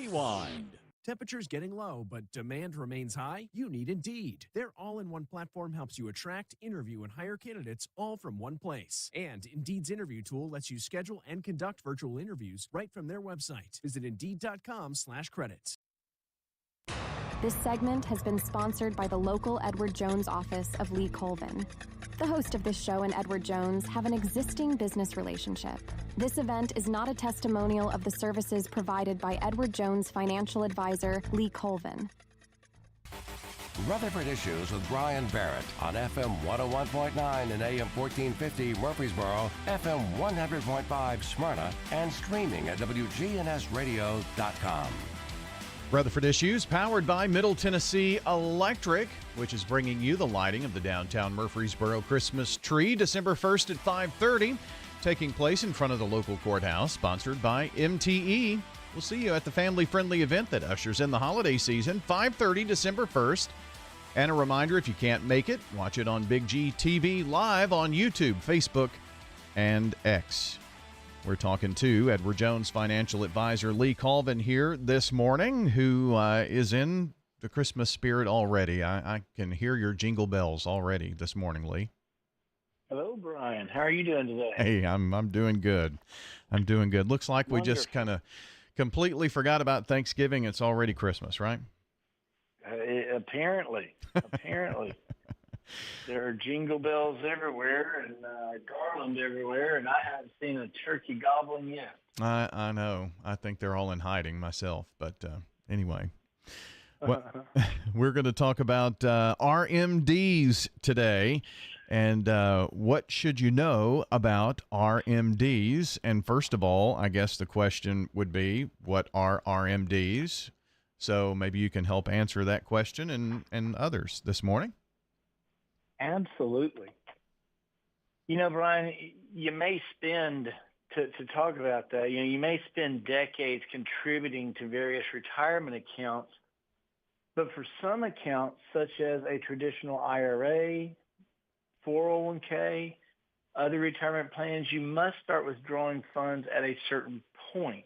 Rewind. Temperatures getting low, but demand remains high? You need Indeed. Their all-in-one platform helps you attract, interview, and hire candidates all from one place. And Indeed's interview tool lets you schedule and conduct virtual interviews right from their website. Visit Indeed.com/credits. This segment has been sponsored by the local Edward Jones office of Lee Colvin. The host of this show and Edward Jones have an existing business relationship. This event is not a testimonial of the services provided by Edward Jones financial advisor Lee Colvin. Rutherford Issues with Brian Barrett on FM 101.9 and AM 1450 Murfreesboro, FM 100.5 Smyrna, and streaming at WGNSradio.com. Rutherford Issues, powered by Middle Tennessee Electric, which is bringing you the lighting of the downtown Murfreesboro Christmas tree, December 1st at 5:30, taking place in front of the local courthouse, sponsored by MTE. We'll see you at the family-friendly event that ushers in the holiday season, 5:30, December 1st. And a reminder, if you can't make it, watch it on Big G TV live on YouTube, Facebook, and X. We're talking to Edward Jones financial advisor Lee Colvin here this morning, who is in the Christmas spirit already. I can hear your jingle bells already this morning, Lee. Hello, Brian. How are you doing today? Hey, I'm doing good. I'm doing good. Looks like we Wonderful. just kind of completely forgot about Thanksgiving. It's already Christmas, right? Apparently. There are jingle bells everywhere and garland everywhere, and I haven't seen a turkey gobbling yet. I know. I think they're all in hiding myself. But anyway, well, we're going to talk about RMDs today. And what should you know about RMDs? And first of all, I guess the question would be, what are RMDs? So maybe you can help answer that question and others this morning. Absolutely. You know, Brian, you may spend, to talk about that, you may spend decades contributing to various retirement accounts, but for some accounts, such as a traditional IRA, 401k, other retirement plans, you must start withdrawing funds at a certain point.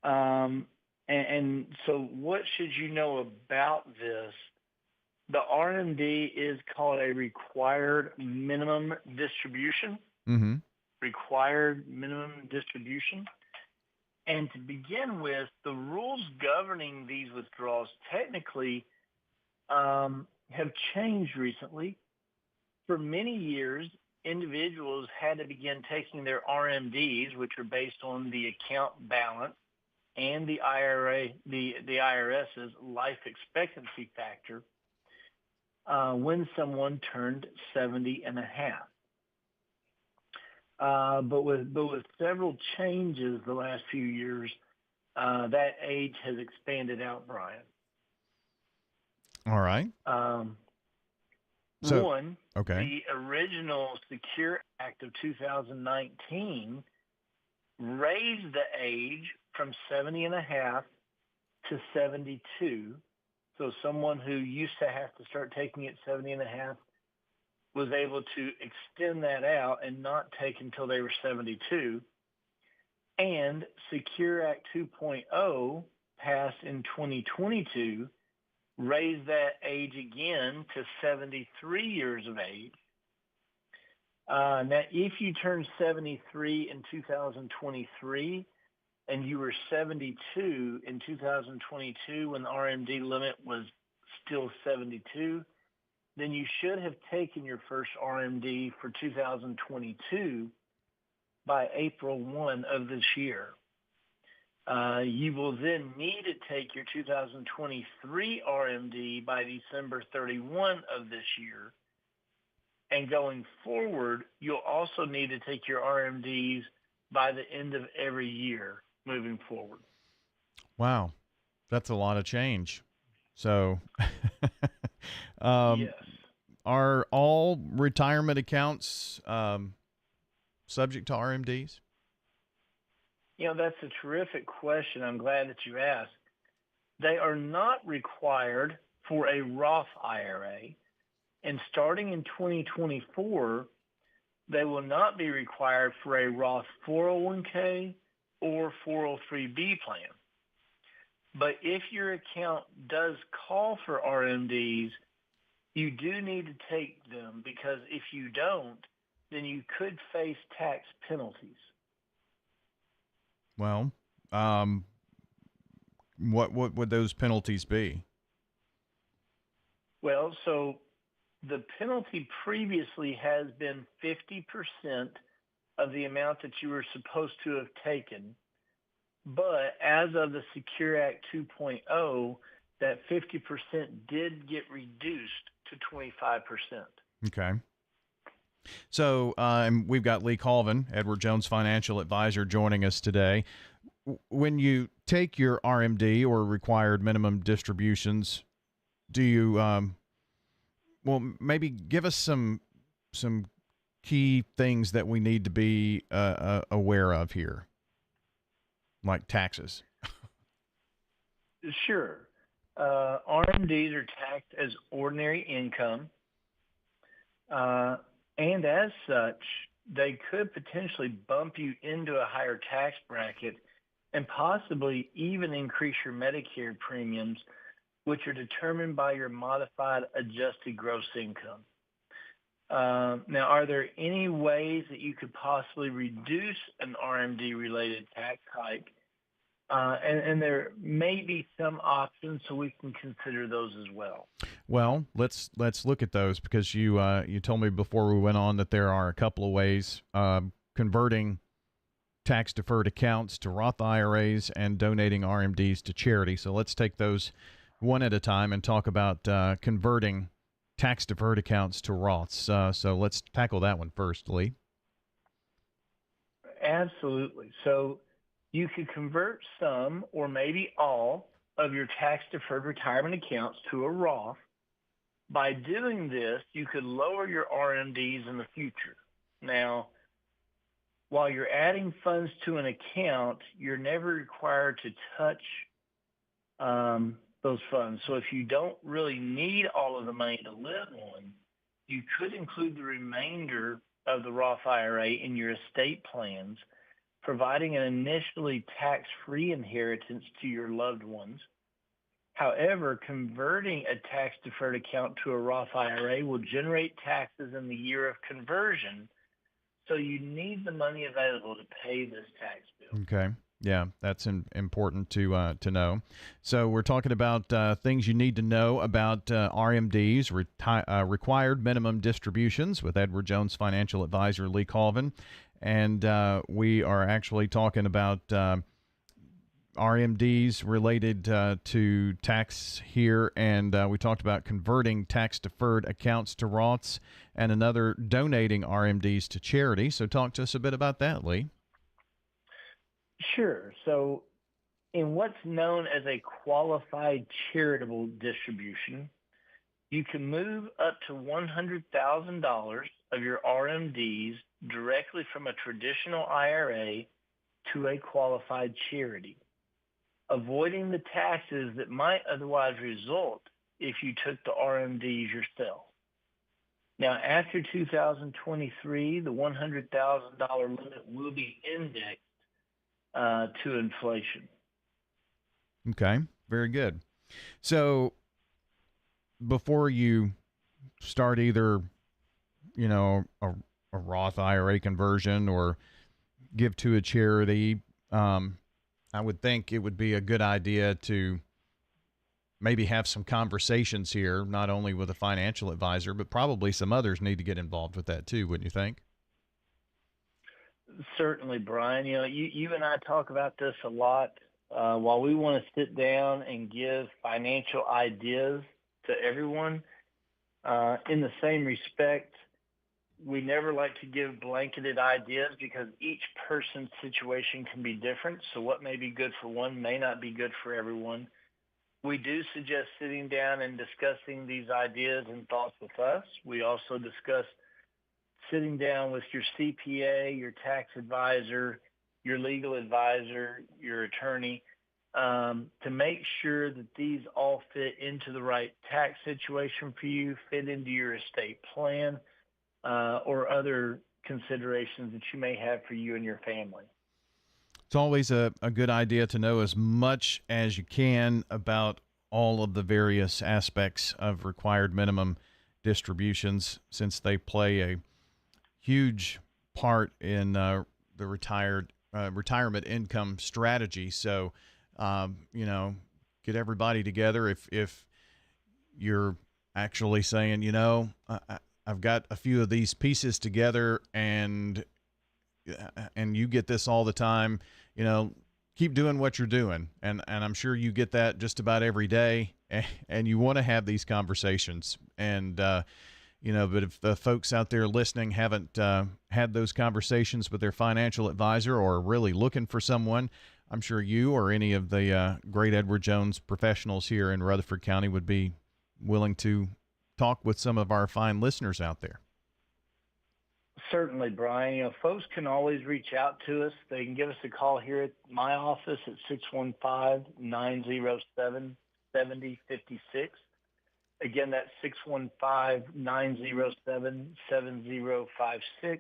And so what should you know about this? The RMD is called a required minimum distribution. Mm-hmm. Required minimum distribution. And to begin with, the rules governing these withdrawals technically have changed recently. For many years, individuals had to begin taking their RMDs, which are based on the account balance and the IRA, the IRS's life expectancy factor, when someone turned 70 and a half. But with several changes the last few years, that age has expanded out, Brian. All right. The original Secure Act of 2019 raised the age from 70 and a half to 72. So someone who used to have to start taking it 70 and a half was able to extend that out and not take until they were 72. And Secure Act 2.0 passed in 2022, raised that age again to 73 years of age. Now, if you turned 73 in 2023 and you were 72 in 2022 when the RMD limit was still 72, then you should have taken your first RMD for 2022 by April 1 of this year. You will then need to take your 2023 RMD by December 31 of this year. And going forward, you'll also need to take your RMDs by the end of every year moving forward. Wow. That's a lot of change. So Yes. Are all retirement accounts subject to RMDs? You know, that's a terrific question. I'm glad that you asked. They are not required for a Roth IRA. And starting in 2024, they will not be required for a Roth 401k or 403b plan. But if your account does call for RMDs, you do need to take them, because if you don't, then you could face tax penalties. Well, what would those penalties be? Well, so the penalty previously has been 50% of the amount that you were supposed to have taken. But as of the Secure Act 2.0, that 50% did get reduced to 25%. Okay. So we've got Lee Colvin, Edward Jones Financial Advisor, joining us today. When you take your RMD or required minimum distributions, do you, well, maybe give us some key things that we need to be aware of here, like taxes. Sure. RMDs are taxed as ordinary income, and as such, they could potentially bump you into a higher tax bracket and possibly even increase your Medicare premiums, which are determined by your modified adjusted gross income. Now, are there any ways that you could possibly reduce an RMD-related tax hike? And there may be some options, so we can consider those as well. Well, let's look at those, because you told me before we went on that there are a couple of ways: converting tax-deferred accounts to Roth IRAs and donating RMDs to charity. So let's take those one at a time and talk about converting tax-deferred accounts to Roths. So let's tackle that one first, Lee. Absolutely. So you could convert some or maybe all of your tax-deferred retirement accounts to a Roth. By doing this, you could lower your RMDs in the future. Now, while you're adding funds to an account, you're never required to touch those funds. So if you don't really need all of the money to live on, you could include the remainder of the Roth IRA in your estate plans, providing an initially tax-free inheritance to your loved ones. However, converting a tax-deferred account to a Roth IRA will generate taxes in the year of conversion, so you need the money available to pay this tax bill. Okay. Yeah, that's important to know. So we're talking about things you need to know about RMDs, required minimum distributions, with Edward Jones Financial Advisor Lee Colvin. And we are actually talking about RMDs related to tax here, and we talked about converting tax-deferred accounts to Roths, and another donating RMDs to charity. So talk to us a bit about that, Lee. Sure. So in what's known as a qualified charitable distribution, you can move up to $100,000 of your RMDs directly from a traditional IRA to a qualified charity, avoiding the taxes that might otherwise result if you took the RMDs yourself. Now, after 2023, the $100,000 limit will be indexed to inflation. Okay, very good. So before you start either, a Roth IRA conversion or give to a charity, I would think it would be a good idea to maybe have some conversations here, not only with a financial advisor, but probably some others need to get involved with that too, wouldn't you think? Certainly, Brian. You and I talk about this a lot. While we want to sit down and give financial ideas to everyone, in the same respect, we never like to give blanketed ideas, because each person's situation can be different. So what may be good for one may not be good for everyone. We do suggest sitting down and discussing these ideas and thoughts with us. We also discuss sitting down with your CPA, your tax advisor, your legal advisor, your attorney, to make sure that these all fit into the right tax situation for you, fit into your estate plan, or other considerations that you may have for you and your family. It's always a good idea to know as much as you can about all of the various aspects of required minimum distributions, since they play a huge part in the retirement income strategy. So, get everybody together. If you're actually saying, I've got a few of these pieces together and you get this all the time, keep doing what you're doing. And I'm sure you get that just about every day, and you want to have these conversations. And, but if the folks out there listening haven't had those conversations with their financial advisor or are really looking for someone, I'm sure you or any of the great Edward Jones professionals here in Rutherford County would be willing to talk with some of our fine listeners out there. Certainly, Brian. Folks can always reach out to us. They can give us a call here at my office at 615-907-7056. Again, that's 615-907-7056.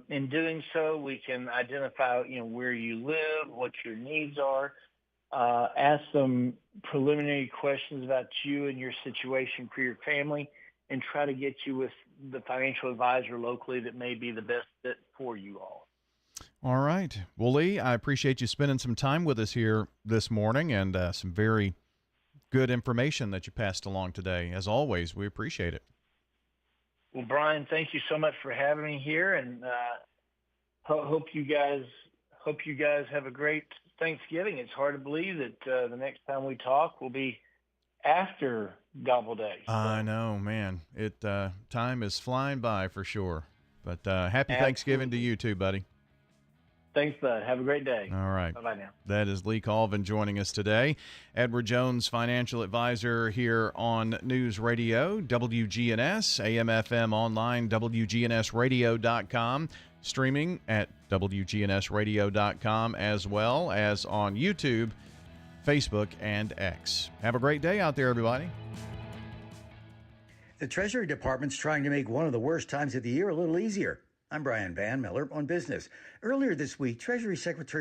In doing so, we can identify, where you live, what your needs are, ask some preliminary questions about you and your situation for your family, and try to get you with the financial advisor locally that may be the best fit for you all. All right. Well, Lee, I appreciate you spending some time with us here this morning, and some very good information that you passed along today. As always, we appreciate it. Well, Brian, thank you so much for having me here, and hope you guys have a great Thanksgiving. It's hard to believe that the next time we talk will be after Gobble Day. So. I know, man. Time is flying by for sure. But happy Thanksgiving to you too, buddy. Thanks, bud. Have a great day. All right. Bye-bye now. That is Lee Colvin joining us today. Edward Jones, financial advisor here on News Radio, WGNS, AM/FM online, WGNSradio.com, streaming at WGNSradio.com, as well as on YouTube, Facebook, and X. Have a great day out there, everybody. The Treasury Department's trying to make one of the worst times of the year a little easier. I'm Brian Van Miller on Business. Earlier this week, Treasury Secretary